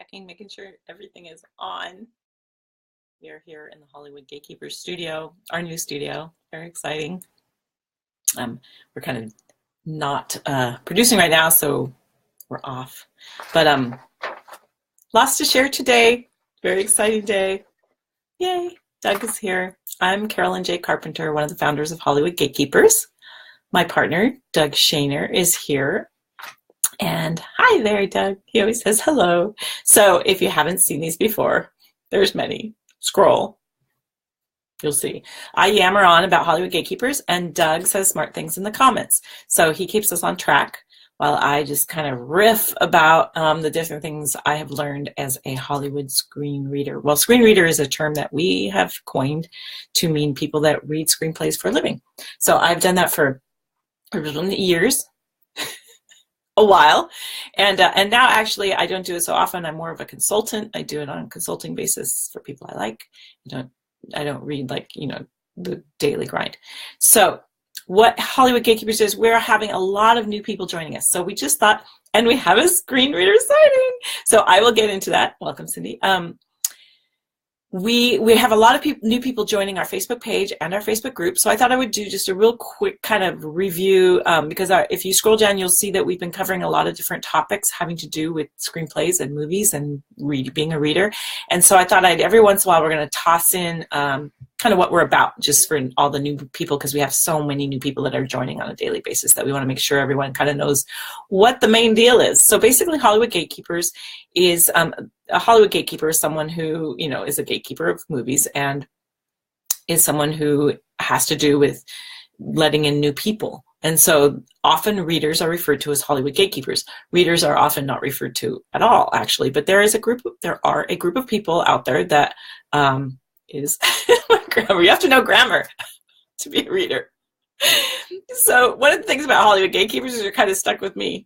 checking, making sure everything is on. We are here in the Hollywood Gatekeepers studio, our new studio. Very exciting. We're kind of not producing right now, so we're off. But lots to share today. Very exciting day. Yay! Doug is here. I'm Carolyn J. Carpenter, one of the founders of Hollywood Gatekeepers. My partner, Doug Shaner, is here. And hi there, Doug. He always says hello. So if you haven't seen these before, there's many. Scroll. You'll see. I yammer on about Hollywood Gatekeepers, and Doug says smart things in the comments. So he keeps us on track while I just kind of riff about the different things I have learned as a Hollywood screen reader. Well, screen reader is a term that we have coined to mean people that read screenplays for a living. So I've done that for years. A while, and now actually I don't do it so often. I'm more of a consultant. I do it on a consulting basis for people I like. I don't read like the daily grind. So what Hollywood Gatekeepers is, we're having a lot of new people joining us. So we just thought, and we have a screen reader signing. So I will get into that. Welcome, Cindy. We have a lot of new people joining our Facebook page and our Facebook group, so I thought I would do just a real quick kind of review because if you scroll down, you'll see that we've been covering a lot of different topics having to do with screenplays and movies and being a reader. And so I thought every once in a while we're going to toss in kind of what we're about just for all the new people, because we have so many new people that are joining on a daily basis that we want to make sure everyone kind of knows what the main deal is. So basically Hollywood Gatekeepers is a Hollywood gatekeeper is someone who, is a gatekeeper of movies and is someone who has to do with letting in new people. And so often readers are referred to as Hollywood gatekeepers. Readers are often not referred to at all, actually, but there are a group of people out there that is grammar. You have to know grammar to be a reader. So one of the things about Hollywood gatekeepers is you're kind of stuck with me.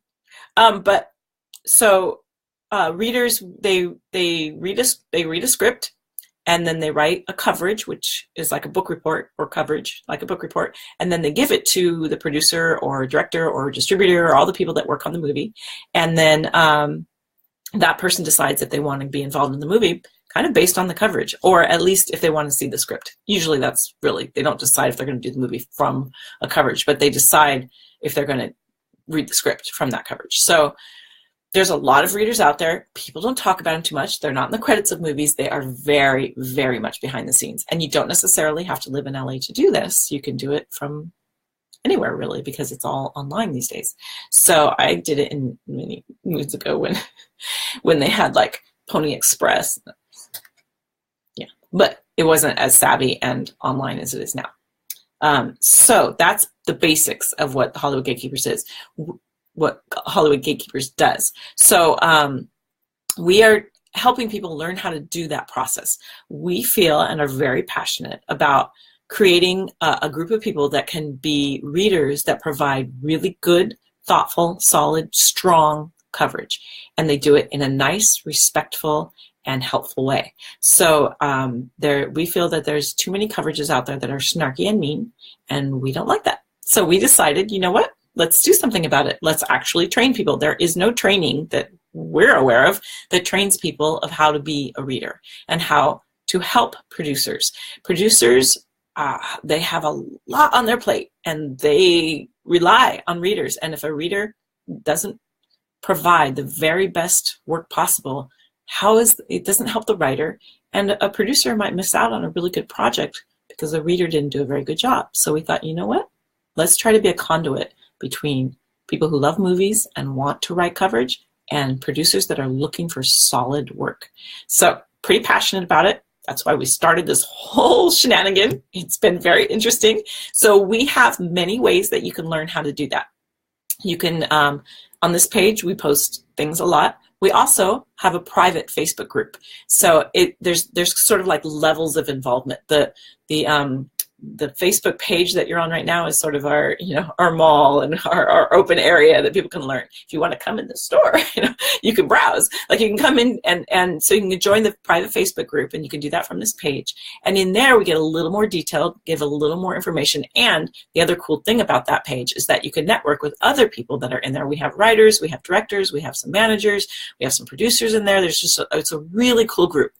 Readers, they read a script, and then they write a coverage, which is like a book report, or coverage like a book report, and then they give it to the producer or director or distributor or all the people that work on the movie, and then that person decides if they want to be involved in the movie, kind of based on the coverage, or at least if they want to see the script. Usually they don't decide if they're going to do the movie from a coverage, but they decide if they're going to read the script from that coverage. So there's a lot of readers out there. People don't talk about them too much. They're not in the credits of movies. They are very, very much behind the scenes. And you don't necessarily have to live in LA to do this. You can do it from anywhere, really, because it's all online these days. So I did it in many moons ago when they had like Pony Express. Yeah, but it wasn't as savvy and online as it is now. So that's the basics of what Hollywood Gatekeepers is. What Hollywood Gatekeepers does. So we are helping people learn how to do that process. We feel and are very passionate about creating a group of people that can be readers that provide really good, thoughtful, solid, strong coverage. And they do it in a nice, respectful, and helpful way. So we feel that there's too many coverages out there that are snarky and mean, and we don't like that. So we decided, you know what? Let's do something about it. Let's actually train people. There is no training that we're aware of that trains people of how to be a reader and how to help producers. Producers, they have a lot on their plate and they rely on readers. And if a reader doesn't provide the very best work possible, it doesn't help the writer, and a producer might miss out on a really good project because the reader didn't do a very good job. So we thought, you know what? Let's try to be a conduit between people who love movies and want to write coverage and producers that are looking for solid work. So pretty passionate about it. That's why we started this whole shenanigan. It's been very interesting. So we have many ways that you can learn how to do that. You can, on this page, we post things a lot. We also have a private Facebook group. So there's sort of like levels of involvement. The the Facebook page that you're on right now is sort of our, our mall and our open area that people can learn. If you want to come in the store, you can browse. Like you can come in and so you can join the private Facebook group, and you can do that from this page. And in there, we get a little more detailed, give a little more information. And the other cool thing about that page is that you can network with other people that are in there. We have writers, we have directors, we have some managers, we have some producers in there. It's a really cool group.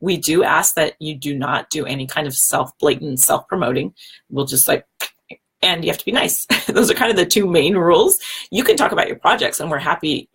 We do ask that you do not do any kind of blatant self-promoting. We'll just and you have to be nice. Those are kind of the two main rules. You can talk about your projects, and we're happy.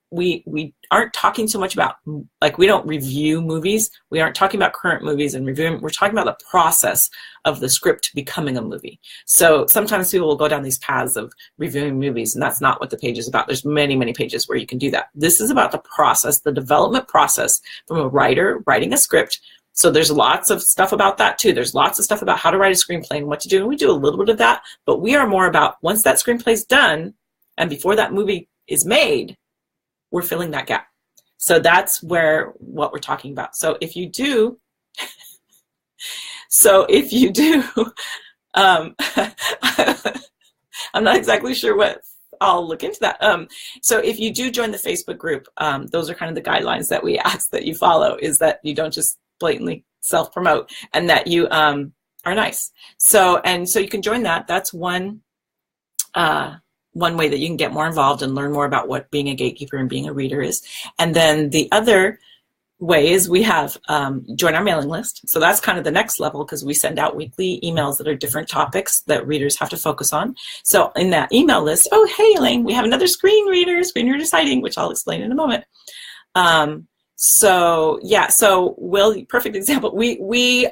We aren't talking so much about, we don't review movies. We aren't talking about current movies and reviewing. We're talking about the process of the script becoming a movie. So sometimes people will go down these paths of reviewing movies, and that's not what the page is about. There's many, many pages where you can do that. This is about the process, the development process from a writer writing a script. So there's lots of stuff about that too. There's lots of stuff about how to write a screenplay and what to do. And we do a little bit of that, but we are more about once that screenplay is done and before that movie is made, we're filling that gap. So that's what we're talking about. So if you do, I'm not exactly sure what, I'll look into that. So if you do join the Facebook group, those are kind of the guidelines that we ask that you follow, is that you don't just blatantly self-promote, and that you are nice. So you can join that. That's one way that you can get more involved and learn more about what being a gatekeeper and being a reader is. And then the other way is we have join our mailing list. So that's kind of the next level, because we send out weekly emails that are different topics that readers have to focus on. So in that email list, oh, hey, Elaine, we have another screen reader sighting, which I'll explain in a moment. Perfect example. We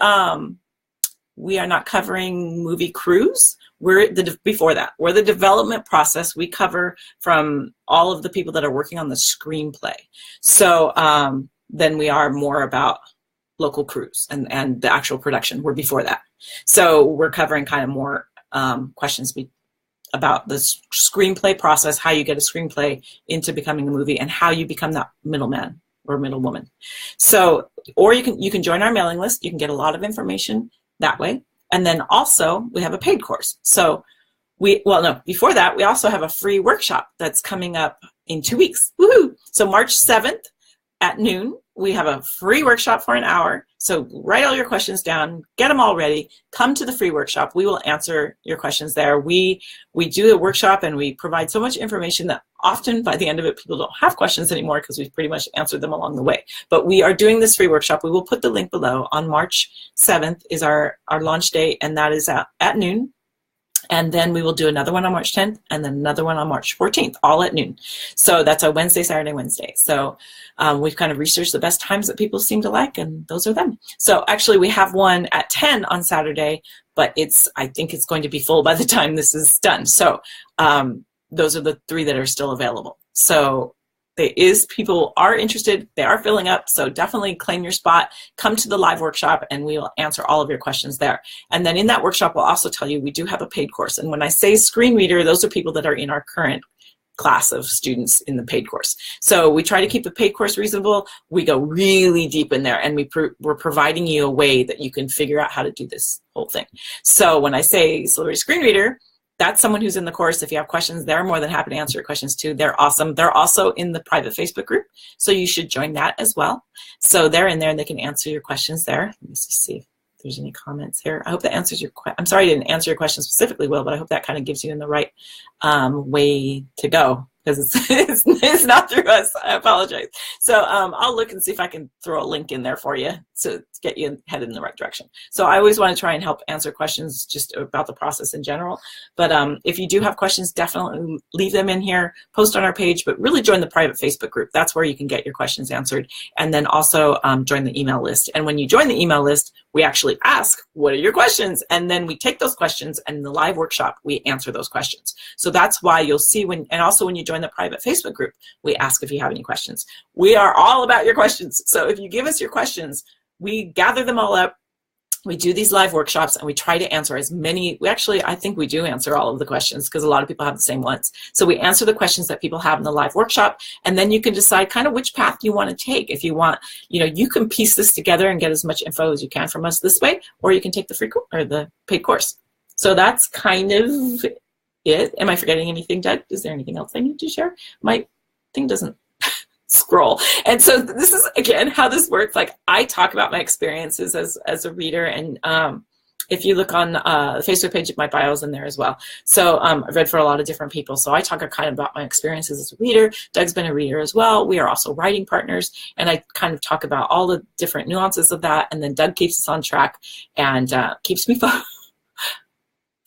are not covering movie crews. We're the development process. We cover from all of the people that are working on the screenplay. So then we are more about local crews and the actual production. We're before that. So we're covering kind of more questions about the screenplay process, how you get a screenplay into becoming a movie, and how you become that middleman or middlewoman. So, or you can join our mailing list. You can get a lot of information that way. And then also we have a paid course. So before that, we also have a free workshop that's coming up in 2 weeks. Woohoo! So March 7th at noon, we have a free workshop for an hour. So write all your questions down, get them all ready, come to the free workshop. We will answer your questions there. We do a workshop and we provide so much information that often by the end of it, people don't have questions anymore because we've pretty much answered them along the way. But we are doing this free workshop. We will put the link below. On March 7th is our launch date, and that is at noon. And then we will do another one on March 10th and then another one on March 14th, all at noon. So that's a Wednesday, Saturday, Wednesday. So we've kind of researched the best times that people seem to like, and those are them. So actually we have one at 10 on Saturday, but I think it's going to be full by the time this is done. So those are the 3 that are still available. So people are interested, they are filling up, so definitely claim your spot, come to the live workshop, and we will answer all of your questions there. And then in that workshop, we'll also tell you we do have a paid course. And when I say screen reader, those are people that are in our current class of students in the paid course. So we try to keep the paid course reasonable. We go really deep in there, and we're providing you a way that you can figure out how to do this whole thing. So when I say celebrity screen reader, that's someone who's in the course. If you have questions, they're more than happy to answer your questions too. They're awesome. They're also in the private Facebook group, so you should join that as well. So they're in there and they can answer your questions there. Let me see if there's any comments here. I hope that answers your question. I'm sorry I didn't answer your question specifically, Will, but I hope that kind of gives you in the right way to go, because it's not through us. I apologize. So I'll look and see if I can throw a link in there for you to get you headed in the right direction. So I always want to try and help answer questions just about the process in general. But if you do have questions, definitely leave them in here, post on our page, but really join the private Facebook group. That's where you can get your questions answered. And then also join the email list. And when you join the email list, we actually ask, what are your questions? And then we take those questions, and in the live workshop, we answer those questions. So that's why you'll see and also when you join the private Facebook group, we ask if you have any questions. We are all about your questions. So if you give us your questions, we gather them all up we do these live workshops and we try to answer as many. I think we do answer all of the questions because a lot of people have the same ones. So we answer the questions that people have in the live workshop, and then you can decide kind of which path you want to take. If you want, you can piece this together and get as much info as you can from us this way, or you can take the free or the paid course. So that's kind of it. Am I forgetting anything, Doug? Is there anything else I need to share? My thing doesn't scroll. And so this is, again, how this works. Like, I talk about my experiences as a reader, and if you look on the Facebook page, my bio's in there as well. So I've read for a lot of different people. So I talk kind of about my experiences as a reader. Doug's been a reader as well. We are also writing partners, and I kind of talk about all the different nuances of that. And then Doug keeps us on track and keeps me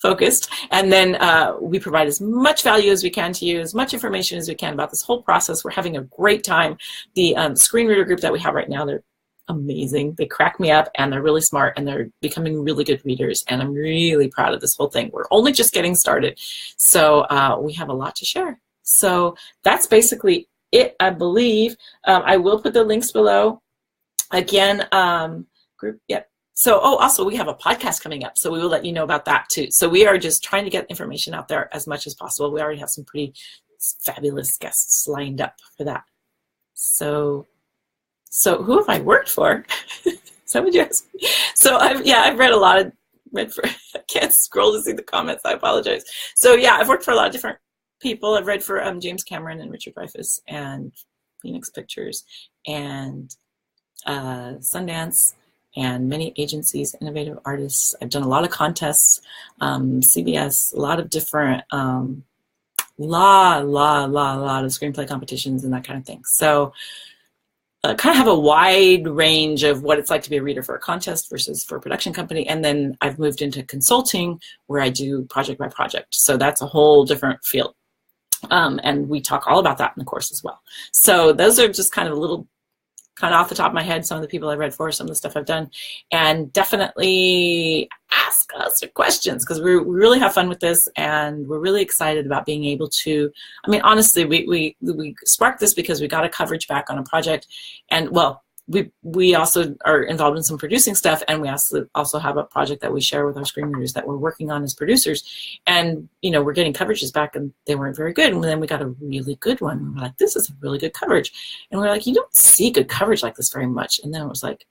focused, and then we provide as much value as we can to you, as much information as we can about this whole process. We're having a great time. The screen reader group that we have right now, they're amazing. They crack me up, and they're really smart, and they're becoming really good readers, and I'm really proud of this whole thing. We're only just getting started, so we have a lot to share. So that's basically it, I believe. I will put the links below. Again, group, yep. So, also we have a podcast coming up, so we will let you know about that too. So we are just trying to get information out there as much as possible. We already have some pretty fabulous guests lined up for that. So who have I worked for? So would you ask me? So I've read for, I can't scroll to see the comments, I apologize. So yeah, I've worked for a lot of different people. I've read for James Cameron and Richard Dreyfuss and Phoenix Pictures and Sundance, and many agencies, innovative artists. I've done a lot of contests, CBS, a lot of different, lot of screenplay competitions and that kind of thing. So kind of have a wide range of what it's like to be a reader for a contest versus for a production company. And then I've moved into consulting, where I do project by project. So that's a whole different field. And we talk all about that in the course as well. So those are just kind of a little, kind of off the top of my head, some of the people I've read for, some of the stuff I've done. And definitely ask us your questions, because we really have fun with this, and we're really excited about being able to, I mean, honestly, we sparked this because we got a coverage back on a project, and well, we also are involved in some producing stuff, and we also have a project that we share with our screen readers that we're working on as producers. And, we're getting coverages back, and they weren't very good. And then we got a really good one. And we're like, this is a really good coverage. And we're like, you don't see good coverage like this very much. And then it was like,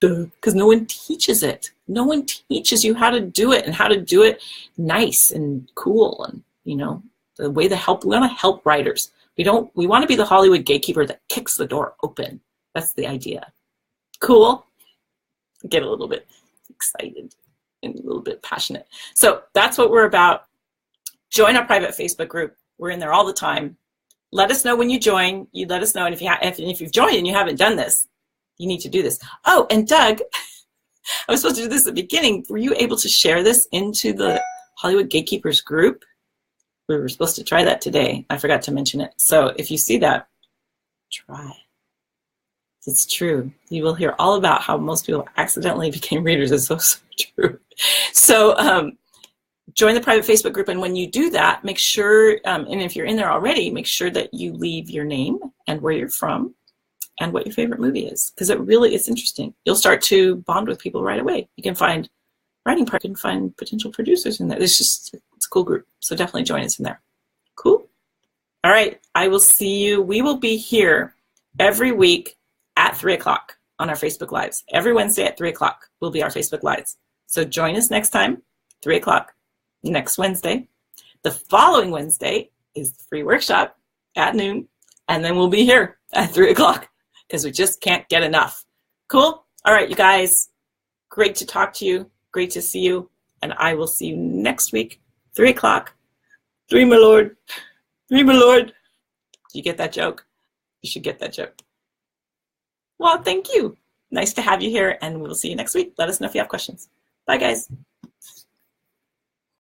duh, because no one teaches it. No one teaches you how to do it, and how to do it nice and cool. And, the way we want to help writers. We want to be the Hollywood gatekeeper that kicks the door open. That's the idea. Cool? Get a little bit excited and a little bit passionate. So that's what we're about. Join our private Facebook group. We're in there all the time. Let us know when you join. You let us know. And if you've joined and you haven't done this, you need to do this. Oh, and Doug, I was supposed to do this at the beginning. Were you able to share this into the Hollywood Gatekeepers group? We were supposed to try that today. I forgot to mention it. So if you see that, try. It's true. You will hear all about how most people accidentally became readers. It's so true. So join the private Facebook group, and when you do that, make sure, and if you're in there already, make sure that you leave your name and where you're from and what your favorite movie is, because it's interesting. You'll start to bond with people right away. You can find writing partners, you can find potential producers in there. It's a cool group. So definitely join us in there. Cool. All right. I will see you. We will be here every week at 3 o'clock on our Facebook Lives. Every Wednesday at 3 o'clock will be our Facebook Lives. So join us next time, 3 o'clock, next Wednesday. The following Wednesday is the free workshop at noon, and then we'll be here at 3 o'clock because we just can't get enough. Cool? All right, you guys, great to talk to you. Great to see you, and I will see you next week, 3 o'clock. 3, my lord. 3, my lord. Did you get that joke? You should get that joke. Well, thank you. Nice to have you here, and we'll see you next week. Let us know if you have questions. Bye, guys.